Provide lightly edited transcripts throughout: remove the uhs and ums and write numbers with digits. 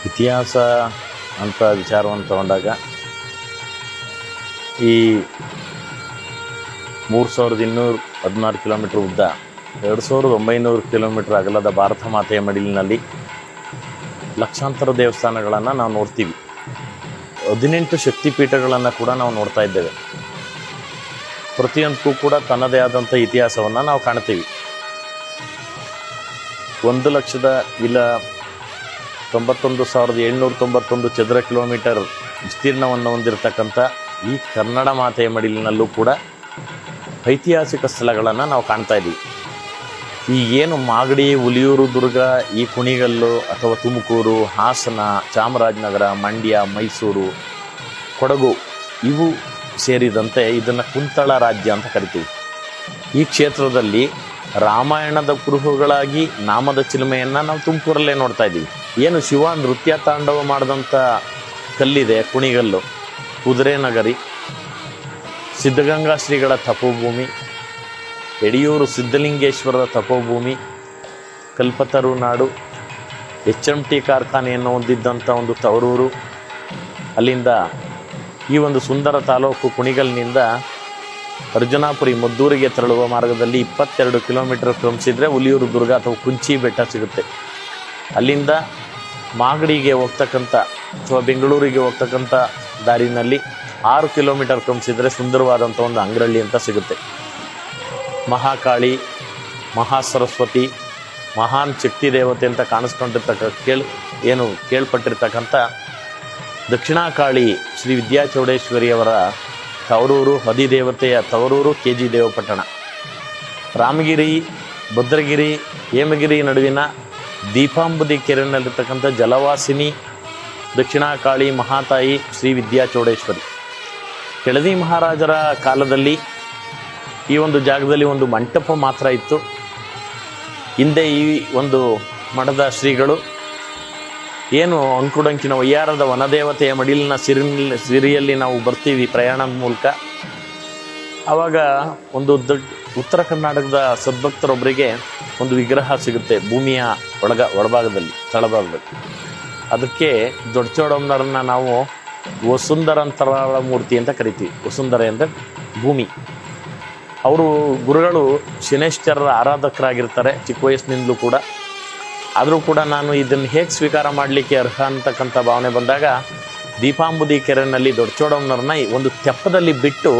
ಇತಿಹಾಸ ಅಂತ ವಿಚಾರವನ್ನು ತಗೊಂಡಾಗ ಈ 3216 ಕಿಲೋಮೀಟ್ರ್ ಉದ್ದ 2900 ಕಿಲೋಮೀಟ್ರ್ ಅಗಲದ ಭಾರತ ಮಾತೆಯ ಮಡಿಲಿನಲ್ಲಿ ಲಕ್ಷಾಂತರ ದೇವಸ್ಥಾನಗಳನ್ನು ನಾವು ನೋಡ್ತೀವಿ. 18 ಶಕ್ತಿಪೀಠಗಳನ್ನು ಕೂಡ ನಾವು ನೋಡ್ತಾ ಇದ್ದೇವೆ. ಪ್ರತಿಯೊಂದಕ್ಕೂ ಕೂಡ ತನ್ನದೇ ಆದಂಥ ಇತಿಹಾಸವನ್ನು ನಾವು ಕಾಣ್ತೀವಿ. 1,91,791 ಚದರ ಕಿಲೋಮೀಟರ್ ವಿಸ್ತೀರ್ಣವನ್ನು ಹೊಂದಿರತಕ್ಕಂಥ ಈ ಕನ್ನಡ ಮಾತೆಯ ಮಡಿಲಿನಲ್ಲೂ ಕೂಡ ಐತಿಹಾಸಿಕ ಸ್ಥಳಗಳನ್ನು ನಾವು ಕಾಣ್ತಾ ಇದ್ದೀವಿ. ಈ ಏನು ಮಾಗಡಿ, ಹುಲಿಯೂರು, ದುರ್ಗ, ಈ ಕುಣಿಗಲ್ಲು ಅಥವಾ ತುಮಕೂರು, ಹಾಸನ, ಚಾಮರಾಜನಗರ, ಮಂಡ್ಯ, ಮೈಸೂರು, ಕೊಡಗು ಇವು ಸೇರಿದಂತೆ ಇದನ್ನು ಕುಂತಳ ರಾಜ್ಯ ಅಂತ ಕರಿತೀವಿ. ಈ ಕ್ಷೇತ್ರದಲ್ಲಿ ರಾಮಾಯಣದ ಕುರುಹುಗಳಾಗಿ ನಾಮದ ಚಿಲುಮೆಯನ್ನು ನಾವು ತುಮಕೂರಲ್ಲೇ ನೋಡ್ತಾ ಇದ್ದೀವಿ. ಏನು ಶಿವ ನೃತ್ಯ ತಾಂಡವ ಮಾಡಿದಂಥ ಕಲ್ಲಿದೆ ಕುಣಿಗಲ್ಲು, ಕುದುರೆ ನಗರಿ, ಸಿದ್ಧಗಂಗಾ ಶ್ರೀಗಳ ತಪೋಭೂಮಿ, ಯಡಿಯೂರು ಸಿದ್ಧಲಿಂಗೇಶ್ವರರ ತಪೋಭೂಮಿ, ಕಲ್ಪತರು ನಾಡು, HMT ಕಾರ್ಖಾನೆಯನ್ನು ಹೊಂದಿದ್ದಂಥ ಒಂದು ತವರೂರು. ಅಲ್ಲಿಂದ ಈ ಒಂದು ಸುಂದರ ತಾಲೂಕು ಕುಣಿಗಲ್ನಿಂದ ಅರ್ಜುನಾಪುರಿ ಮದ್ದೂರಿಗೆ ತೆರಳುವ ಮಾರ್ಗದಲ್ಲಿ 22 ಕಿಲೋಮೀಟರ್ ಕ್ರಮಿಸಿದರೆ ಹುಲಿಯೂರು ದುರ್ಗ ಅಥವಾ ಕುಂಚಿ ಬೆಟ್ಟ ಸಿಗುತ್ತೆ. ಅಲ್ಲಿಂದ ಮಾಗಡಿಗೆ ಹೋಗ್ತಕ್ಕಂಥ ಅಥವಾ ಬೆಂಗಳೂರಿಗೆ ಹೋಗ್ತಕ್ಕಂಥ ದಾರಿನಲ್ಲಿ 6 ಕಿಲೋಮೀಟರ್ ಕ್ರಮಿಸಿದರೆ ಸುಂದರವಾದಂಥ ಒಂದು ಅಂಗ್ರಳ್ಳಿ ಅಂತ ಸಿಗುತ್ತೆ. ಮಹಾಕಾಳಿ, ಮಹಾಸರಸ್ವತಿ, ಮಹಾನ್ ಶಕ್ತಿ ದೇವತೆ ಅಂತ ಕೇಳ್ಪಟ್ಟಿರ್ತಕ್ಕಂಥ ದಕ್ಷಿಣಕಾಳಿ ಶ್ರೀ ವಿದ್ಯಾಚೌಡೇಶ್ವರಿಯವರ ತವರೂರು, ಅಧಿದೇವತೆಯ ತವರೂರು KG ದೇವಪಟ್ಟಣ. ರಾಮಗಿರಿ, ಭದ್ರಗಿರಿ, ಹೇಮಗಿರಿ ನಡುವಿನ ದೀಪಾಂಬುದಿ ಕೆರೆಯಲ್ಲಿರ್ತಕ್ಕಂಥ ಜಲವಾಸಿನಿ ದಕ್ಷಿಣಕಾಳಿ ಮಹಾತಾಯಿ ಶ್ರೀ ವಿದ್ಯಾಚೌಡೇಶ್ವರಿ. ಕೆಳದಿ ಮಹಾರಾಜರ ಕಾಲದಲ್ಲಿ ಈ ಒಂದು ಜಾಗದಲ್ಲಿ ಒಂದು ಮಂಟಪ ಮಾತ್ರ ಇತ್ತು. ಹಿಂದೆ ಈ ಒಂದು ಮಠದ ಶ್ರೀಗಳು ಏನು ಅಂಕುಡೊಂಕಿನ ವಯ್ಯಾರದ ವನದೇವತೆಯ ಮಡಿಲಿನ ಸಿರಿಯಲ್ಲಿ ನಾವು ಬರ್ತೀವಿ ಪ್ರಯಾಣದ ಮೂಲಕ. ಆವಾಗ ಒಂದು ಉತ್ತರ ಕರ್ನಾಟಕದ ಸದ್ಭಕ್ತರೊಬ್ಬರಿಗೆ ಒಂದು ವಿಗ್ರಹ ಸಿಗುತ್ತೆ ಭೂಮಿಯ ಒಳಭಾಗದಲ್ಲಿ, ತಳಭಾಗದಲ್ಲಿ. ಅದಕ್ಕೆ ದೊಡ್ಡಚೌಡಮ್ಮನವ್ರನ್ನ ನಾವು ವಸುಂಧರಂತರಾಳ ಮೂರ್ತಿ ಅಂತ ಕರಿತೀವಿ. ವಸುಂಧರೆ ಅಂದರೆ ಭೂಮಿ. ಅವರು ಗುರುಗಳು ಶನೇಶ್ವರರ ಆರಾಧಕರಾಗಿರ್ತಾರೆ ಚಿಕ್ಕ ವಯಸ್ಸಿನಿಂದಲೂ ಕೂಡ. ಆದರೂ ಕೂಡ ನಾನು ಇದನ್ನು ಹೇಗೆ ಸ್ವೀಕಾರ ಮಾಡಲಿಕ್ಕೆ ಅರ್ಹ ಅಂತಕ್ಕಂಥ ಭಾವನೆ ಬಂದಾಗ ದೀಪಾಂಬುದಿ ಕೆರೆಯಲ್ಲಿ ದೊಡ್ಡಚೌಡಮ್ಮನವ್ರನ್ನ ಒಂದು ತೆಪ್ಪದಲ್ಲಿ ಬಿಟ್ಟು,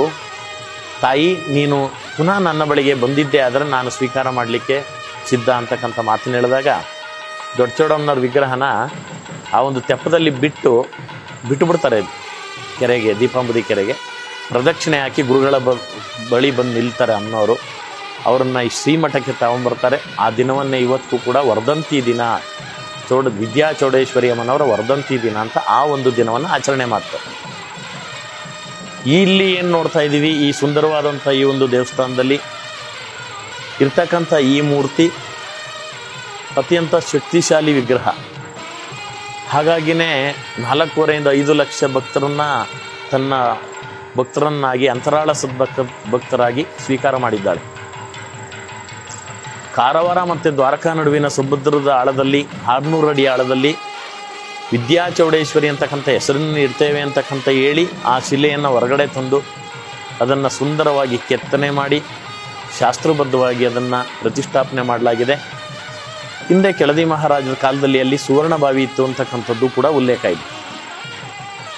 ತಾಯಿ ನೀನು ಪುನಃ ನನ್ನ ಬಳಿಗೆ ಬಂದಿದ್ದೆ ಆದರೆ ನಾನು ಸ್ವೀಕಾರ ಮಾಡಲಿಕ್ಕೆ ಸಿದ್ಧ ಅಂತಕ್ಕಂಥ ಮಾತನ್ನು ಹೇಳಿದಾಗ ದೊಡ್ಡಚೌಡಮ್ಮನವ್ರ ವಿಗ್ರಹನ ಆ ಒಂದು ತೆಪ್ಪದಲ್ಲಿ ಬಿಟ್ಟುಬಿಡ್ತಾರೆ ಕೆರೆಗೆ, ದೀಪಾಂಬುದಿ ಕೆರೆಗೆ. ಪ್ರದಕ್ಷಿಣೆ ಹಾಕಿ ಗುರುಗಳ ಬಳಿ ಬಂದು ನಿಲ್ತಾರೆ ಅಮ್ಮನವರು. ಅವರನ್ನು ಈ ಶ್ರೀಮಠಕ್ಕೆ ತಗೊಂಡ್ಬರ್ತಾರೆ. ಆ ದಿನವನ್ನೇ ಇವತ್ತಿಗೂ ಕೂಡ ವರ್ಧಂತಿ ದಿನ, ವಿದ್ಯಾಚೌಡೇಶ್ವರಿ ಅಮ್ಮನವರ ವರ್ಧಂತಿ ದಿನ ಅಂತ ಆ ಒಂದು ದಿನವನ್ನು ಆಚರಣೆ ಮಾಡ್ತಾರೆ. ಇಲ್ಲಿ ಏನು ನೋಡ್ತಾ ಇದ್ದೀವಿ, ಈ ಸುಂದರವಾದಂಥ ಈ ಒಂದು ದೇವಸ್ಥಾನದಲ್ಲಿ ಇರ್ತಕ್ಕಂಥ ಈ ಮೂರ್ತಿ ಅತ್ಯಂತ ಶಕ್ತಿಶಾಲಿ ವಿಗ್ರಹ. ಹಾಗಾಗಿನೇ 4.5 to 5 ಲಕ್ಷ ತನ್ನ ಭಕ್ತರನ್ನಾಗಿ ಅಂತರಾಳ ಭಕ್ತರಾಗಿ ಸ್ವೀಕಾರ ಮಾಡಿದ್ದಾಳೆ. ಕಾರವಾರ ಮತ್ತು ದ್ವಾರಕಾ ನಡುವಿನ ಸಮುದ್ರದ ಆಳದಲ್ಲಿ 600 ಅಡಿ ಆಳದಲ್ಲಿ ವಿದ್ಯಾಚೌಡೇಶ್ವರಿ ಅಂತಕ್ಕಂಥ ಹೆಸರನ್ನು ಇರ್ತೇವೆ ಅಂತಕ್ಕಂಥ ಹೇಳಿ ಆ ಶಿಲೆಯನ್ನು ಹೊರಗಡೆ ತಂದು ಅದನ್ನು ಸುಂದರವಾಗಿ ಕೆತ್ತನೆ ಮಾಡಿ ಶಾಸ್ತ್ರಬದ್ಧವಾಗಿ ಅದನ್ನು ಪ್ರತಿಷ್ಠಾಪನೆ ಮಾಡಲಾಗಿದೆ. ಹಿಂದೆ ಕೆಳದಿ ಮಹಾರಾಜರ ಕಾಲದಲ್ಲಿ ಅಲ್ಲಿ ಸುವರ್ಣಬಾವಿ ಇತ್ತು ಅಂತಕ್ಕಂಥದ್ದು ಕೂಡ ಉಲ್ಲೇಖ ಇದೆ.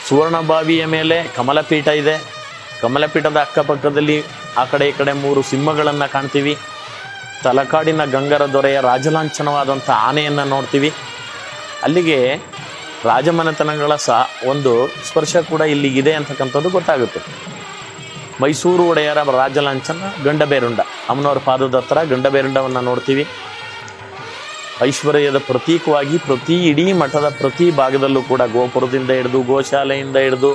ಸುವರ್ಣಬಾವಿಯ ಮೇಲೆ ಕಮಲಪೀಠ ಇದೆ. ಕಮಲಪೀಠದ ಅಕ್ಕಪಕ್ಕದಲ್ಲಿ ಆ ಕಡೆ ಈ ಕಡೆ 3 ಸಿಂಹಗಳನ್ನು ಕಾಣ್ತೀವಿ. ತಲಕಾಡಿನ ಗಂಗರ ದೊರೆಯ ರಾಜಲಾಂಛನವಾದಂಥ ಆನೆಯನ್ನು ನೋಡ್ತೀವಿ. ಅಲ್ಲಿಗೆ ರಾಜಮನೆತನಗಳ ಒಂದು ಸ್ಪರ್ಶ ಕೂಡ ಇಲ್ಲಿಗಿದೆ ಅಂತಕ್ಕಂಥದ್ದು ಗೊತ್ತಾಗುತ್ತೆ. ಮೈಸೂರು ಒಡೆಯರ ರಾಜಲಾಂಛನ ಗಂಡಬೇರುಂಡ, ಅಮ್ಮನವರ ಪಾದದ ಹತ್ರ ಗಂಡಬೇರುಂಡವನ್ನು ನೋಡ್ತೀವಿ. ಐಶ್ವರ್ಯದ ಪ್ರತೀಕವಾಗಿ ಇಡೀ ಮಠದ ಪ್ರತಿ ಭಾಗದಲ್ಲೂ ಕೂಡ ಗೋಪುರದಿಂದ ಹಿಡಿದು, ಗೋಶಾಲೆಯಿಂದ ಹಿಡಿದು,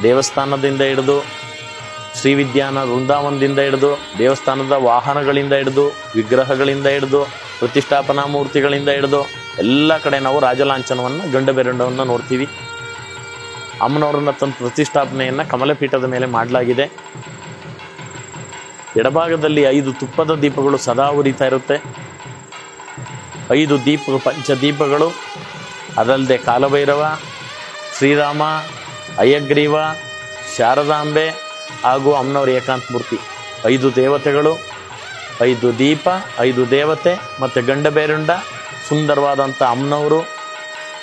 ದೇವಸ್ಥಾನದಿಂದ ಹಿಡಿದು, ಶ್ರೀವಿದ್ಯಾನ ವೃಂದಾವನದಿಂದ ಹಿಡಿದು, ದೇವಸ್ಥಾನದ ವಾಹನಗಳಿಂದ ಹಿಡಿದು, ವಿಗ್ರಹಗಳಿಂದ ಹಿಡಿದು, ಪ್ರತಿಷ್ಠಾಪನಾ ಮೂರ್ತಿಗಳಿಂದ ಹಿಡಿದು ಎಲ್ಲ ಕಡೆ ನಾವು ರಾಜಲಾಂಛನವನ್ನು ಗಂಡಬೇರುಂಡವನ್ನು ನೋಡ್ತೀವಿ. ಅಮ್ಮನವರನ್ನ ತನ್ನ ಪ್ರತಿಷ್ಠಾಪನೆಯನ್ನು ಕಮಲಪೀಠದ ಮೇಲೆ ಮಾಡಲಾಗಿದೆ. ಎಡಭಾಗದಲ್ಲಿ 5 ತುಪ್ಪದ ದೀಪಗಳು ಸದಾ ಉರಿತಾ ಇರುತ್ತೆ. 5 ಪಂಚದೀಪಗಳು ಅದಲ್ಲದೆ ಕಾಲಭೈರವ, ಶ್ರೀರಾಮ, ಅಯ್ಯಗ್ರೀವ, ಶಾರದಾಂಬೆ ಹಾಗೂ ಅಮ್ಮನವರ ಏಕಾಂತ ಮೂರ್ತಿ, 5 ದೇವತೆಗಳು, 5 ದೀಪ, 5 ದೇವತೆ ಮತ್ತು ಗಂಡಬೇರುಂಡ, ಸುಂದರವಾದಂಥ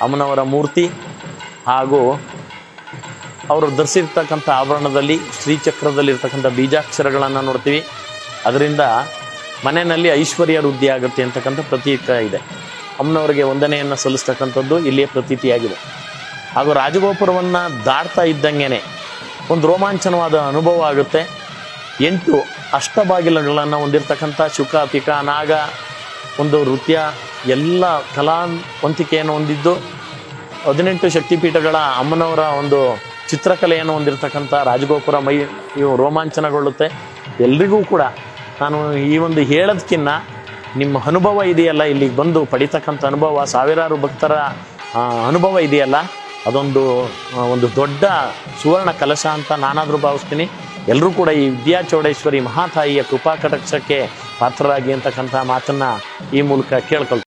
ಅಮ್ಮನವರ ಮೂರ್ತಿ ಹಾಗೂ ಅವರು ಧರಿಸಿರ್ತಕ್ಕಂಥ ಆಭರಣದಲ್ಲಿ ಶ್ರೀಚಕ್ರದಲ್ಲಿರ್ತಕ್ಕಂಥ ಬೀಜಾಕ್ಷರಗಳನ್ನು ನೋಡ್ತೀವಿ. ಅದರಿಂದ ಮನೆಯಲ್ಲಿ ಐಶ್ವರ್ಯ ವೃದ್ಧಿ ಆಗುತ್ತೆ ಅಂತಕ್ಕಂಥ ಪ್ರತೀಕ ಇದೆ. ಅಮ್ಮನವರಿಗೆ ವಂದನೆಯನ್ನು ಸಲ್ಲಿಸ್ತಕ್ಕಂಥದ್ದು ಇಲ್ಲಿಯ ಪ್ರತೀತಿಯಾಗಿದೆ. ಹಾಗೂ ರಾಜಗೋಪುರವನ್ನು ದಾಟ್ತಾ ಇದ್ದಂಗೆ ಒಂದು ರೋಮಾಂಚನವಾದ ಅನುಭವ ಆಗುತ್ತೆ. 8 ಅಷ್ಟಬಾಗಿಲುಗಳನ್ನು ಹೊಂದಿರತಕ್ಕಂಥ ಶುಕ, ಪಿಕ, ನಾಗ ಒಂದು ನೃತ್ಯ ಎಲ್ಲ ಕಲಾವಂತಿಕೆಯನ್ನು ಹೊಂದಿದ್ದು 18 ಶಕ್ತಿಪೀಠಗಳ ಅಮ್ಮನವರ ಒಂದು ಚಿತ್ರಕಲೆಯನ್ನು ಹೊಂದಿರತಕ್ಕಂಥ ರಾಜಗೋಪುರ ಇವು ರೋಮಾಂಚನಗೊಳ್ಳುತ್ತೆ. ಎಲ್ರಿಗೂ ಕೂಡ ನಾನು ಈ ಒಂದು ಹೇಳೋದಕ್ಕಿಂತ ನಿಮ್ಮ ಅನುಭವ ಇದೆಯಲ್ಲ, ಇಲ್ಲಿಗೆ ಬಂದು ಪಡಿತಕ್ಕಂಥ ಅನುಭವ, ಸಾವಿರಾರು ಭಕ್ತರ ಅನುಭವ ಇದೆಯಲ್ಲ, ಒಂದು ದೊಡ್ಡ ಸುವರ್ಣ ಕಲಶ ಅಂತ ನಾನಾದರೂ ಭಾವಿಸ್ತೀನಿ. ಎಲ್ಲರೂ ಕೂಡ ಈ ವಿದ್ಯಾಚೌಡೇಶ್ವರಿ ಮಹಾತಾಯಿಯ ಕೃಪಾ ಕಟಾಕ್ಷಕ್ಕೆ ಪಾತ್ರರಾಗಿ ಅಂತಕ್ಕಂಥ ಮಾತನ್ನು ಈ ಮೂಲಕ ಕೇಳ್ಕೊಳ್ತೀನಿ.